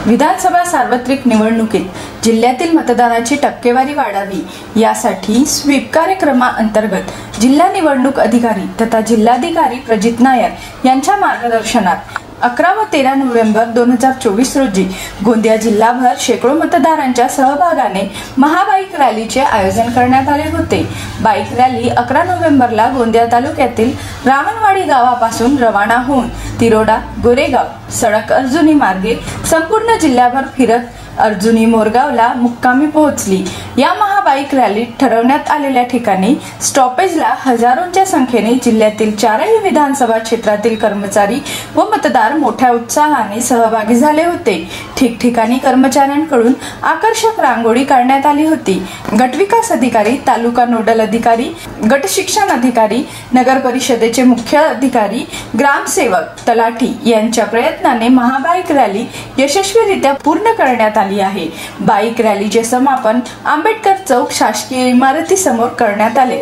विधानसभा सार्वत्रिक निवडणुकीत जिल्ह्यातील मतदानाची टक्केवारी वाढावी यासाठी स्वीप कार्यक्रमाअंतर्गत जिल्हा निवडणूक अधिकारी तथा जिल्हाधिकारी प्रजित नायर यांच्या मार्गदर्शनात 11 व 13 नोव्हेंबर 2024 रोजी गोंदिया जिल्हाभर शेकडो मतदारांच्या सहभागाने महाबाईक रॅलीचे आयोजन करण्यात आले होते। बाईक रॅली 11 नोव्हेंबरला गोंदिया तालुक्यातील रावणवाडी गावापासून रवाना होऊन तिरोडा गोरेगाव सडक अर्जुनी मार्गे संपूर्ण जिल्हाभर फिरत अर्जुनी मोरगावला मुक्कामी पोहोचली। या महाबाईक रॅलीत ठरवण्यात आलेल्या ठिकाणी स्टॉपेजला हजारोंच्या संख्येने जिल्ह्यातील 4ही विधानसभा क्षेत्रातील कर्मचारी व मतदार मोठ्या उत्साहाने सहभागी झाले होते। ठिकठिकाणी कर्मचाऱ्यांकडून आकर्षक रांगोळी काढण्यात आली होती। गटविकास अधिकारी, तालुका नोडल अधिकारी, गट शिक्षण अधिकारी, नगर परिषदेचे मुख्य अधिकारी, ग्रामसेवक, तलाठी यांच्या प्रयत्नाने महाबाईक रॅली यशस्वीरित्या पूर्ण करण्यात आली आहे। बाईक रॅलीचे समापन आंबेडकर चौक शासकीय इमारतीसमोर करण्यात आले।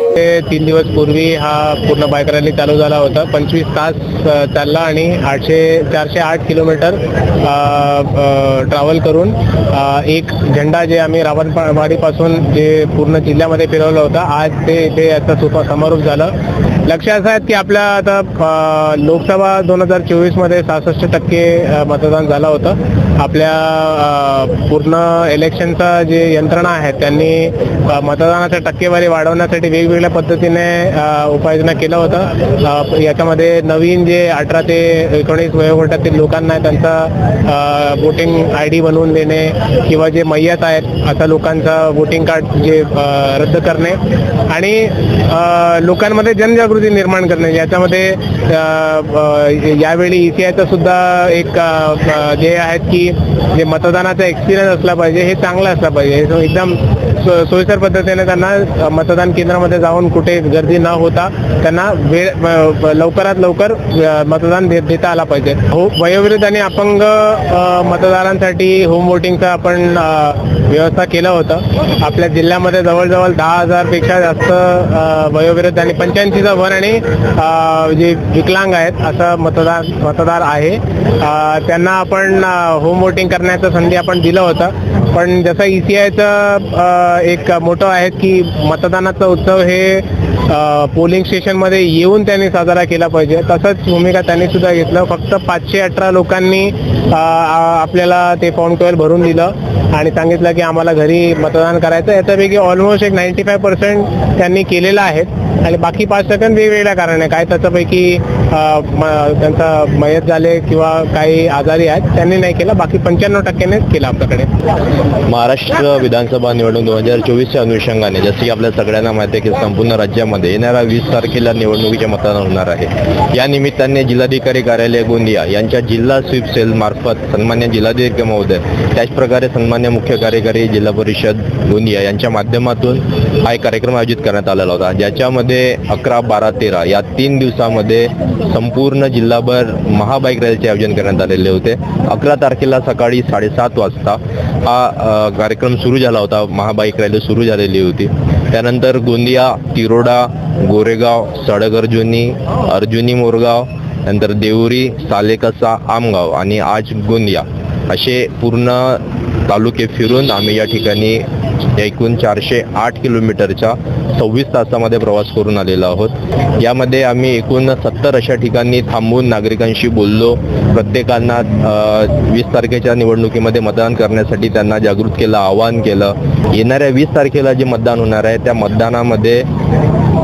3 दिवस पूर्वी हा पूर्ण बाईक रॅली चालू झाला होता। 25 तास चालला आणि 408 किलोमीटर ट्रॅव्हल करून एक झेंडा जे आम्ही रावणवाडी पासून जे पूर्ण जिल्ह्यामध्ये फिरवला होता, आज ते याचा समारोप झाला। लक्ष असं आहे की आपल्या आता लोकसभा 2024 मध्ये 66% मतदान झालं होतं। आपल्या पूर्ण इलेक्शनचा जे यंत्रणा आहे त्यांनी मतदानाच्या टक्केवारी वाढवण्यासाठी वेगवेगळ्या पद्धतीने उपाययोजना केला होता। याच्यामध्ये नवीन जे 18 ते 19 वयोगटातील लोकांना त्यांचा वोटिंग ID बनवून देणे किंवा जे मय्यत आहेत अशा लोकांचा वोटिंग कार्ड जे रद्द करणे आणि लोकांमध्ये जनजागृती निर्माण करणे। याच्यामध्ये यावेळी ECIचं सुद्धा एक ध्येय आहेत की जे मतदानाचा एक्सपिरियन्स असला पाहिजे, हे चांगला असला पाहिजे। एकदम सोयीस्कर पद्धतीने त्यांना मतदान केंद्रामध्ये जाऊन कुठे गर्दी न होता त्यांना लवकरात लवकर मतदान देता आला पाहिजे। वयोवृद्ध आणि अपंग मतदारांसाठी होम वोटिंगचा आपण व्यवस्था केलं होतं। आपल्या जिल्ह्यामध्ये जवळजवळ 10,000 पेक्षा जास्त वयोवृद्ध आणि 85चा वन आणि जे विकलांग आहेत असं मतदार आहे, त्यांना आपण होम वोटिंग करण्याचं संधी आपण दिलं होतं। पण जसं ECIचं एक मोठं आहे की मतदानाचा उत्सव हे पोलिंग स्टेशनमध्ये येऊन त्यांनी साजरा केला पाहिजे, तसंच भूमिका त्यांनी सुद्धा घेतलं। फक्त 518 लोकांनी आपल्याला ते फॉर्म 12 भरून दिलं आणि सांगितलं की आम्हाला घरी मतदान करायचं। याच्यापैकी ऑलमोस्ट एक 95% त्यांनी केलेलं आहे आणि बाकी 5% वेगवेगळ्या कारणे काय त्याच्यापैकी त्यांचा मयत झाले किंवा काही आजारी आहेत त्यांनी नाही केलं, बाकी 95%नेच केलं आपल्याकडे। महाराष्ट्र विधानसभा निवडणूक 2024च्या अनुषंगाने जसे की आपल्या सगळ्यांना माहिती आहे की संपूर्ण राज्यामध्ये येणाऱ्या 20 तारखेला निवडणुकीचे मतदान होणार आहे। या निमित्ताने जिल्हाधिकारी कार्यालय गोंदिया यांच्या जिल्हा स्वीप सेल मार्फत सन्मान्य जिल्हाधिकारी महोदय, त्याचप्रकारे सन्मान्य मुख्य कार्यकारी जिल्हा परिषद गोंदिया यांच्या माध्यमातून हा एक कार्यक्रम आयोजित करण्यात आलेला होता, ज्याच्यामध्ये 11, 12, 13 या 3 दिवसामध्ये संपूर्ण जिल्हाभर महाबाईक रॅलीचे आयोजन करण्यात आलेले होते। 11 तारखेला सकाळी 7:30 वाजता हा कार्यक्रम सुरू झाला होता, महाबाईक रॅली सुरू झालेली होती। त्यानंतर गोंदिया, तिरोडा, गोरेगाव, सडक अर्जुनी मोरगाव, नंतर देवरी, सालेकसा, आमगाव आणि आज गोंदिया असे पूर्ण तालुके फिरून आम्ही या ठिकाणी एकूण 408 किलोमीटरच्या 26 तासामध्ये प्रवास करून आलेलो आहोत। यामध्ये आम्ही एकूण 70 अशा ठिकाणी थांबून नागरिकांशी बोललो, प्रत्येकांना 20 तारखेच्या निवडणुकीमध्ये मतदान करण्यासाठी त्यांना जागृत केलं, आवाहन केलं। येणाऱ्या 20 तारखेला जे मतदान होणार आहे त्या मतदानामध्ये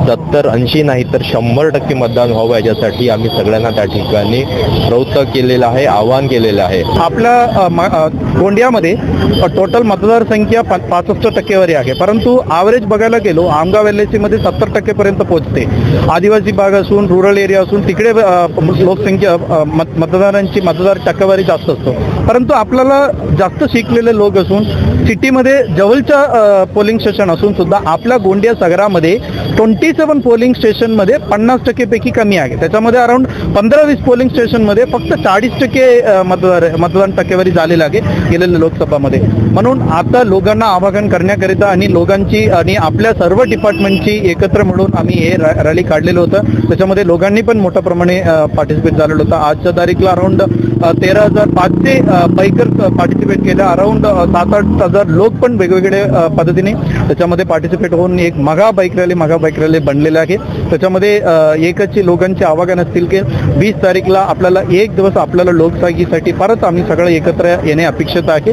70, 80 नाही तर 100% मतदान व्हावं याच्यासाठी आम्ही सगळ्यांना त्या ठिकाणी प्रवृत्त केलेलं आहे, आवाहन केलेलं आहे। आपल्या गोंदियामध्ये टोटल मतदार संख्या 65% आहे, परंतु ॲव्हरेज बघायला गेलो आमगाव LIC मध्ये 70% पर्यंत पोहोचते। आदिवासी भाग असून, रुरल एरिया असून तिकडे लोकसंख्या मतदार टक्केवारी जास्त असतो, परंतु आपल्याला जास्त शिकलेले लोक असून सिटीमध्ये जवळच्या पोलिंग स्टेशन असून सुद्धा आपल्या गोंदिया शहरामध्ये 27 पोलिंग स्टेशनमध्ये 50% पैकी कमी आहे। त्याच्यामध्ये अराउंड 15-20 पोलिंग स्टेशनमध्ये फक्त 40% मतदान टक्केवारी झालेली आहे गेलेल्या लोकसभामध्ये। म्हणून आता लोकांना आवाहन करण्याकरिता आणि लोकांची आणि आपल्या सर्व डिपार्टमेंटची एकत्र मिळून आम्ही हे रॅली काढलेलं होतं। त्याच्यामध्ये लोकांनी पण मोठ्या प्रमाणे पार्टिसिपेट झालेलं होतं। आजच्या तारीखला अराउंड 13,500 बायकर्स पार्टिसिपेट केले. अराउंड 7-8 हजार लोक पण वेगवेगळे पद्धतीने त्याच्यामध्ये पार्टिसिपेट होऊन एक मगा बाईक रॅली बनलेले आहे. त्याच्यामध्ये एकच लोकांचे आवागमन असतील की 20 तारीखला आपल्याला एक दिवस आपल्याला लोकशाहीसाठी परत आम्ही सगळं एकत्र येणे अपेक्षित आहे.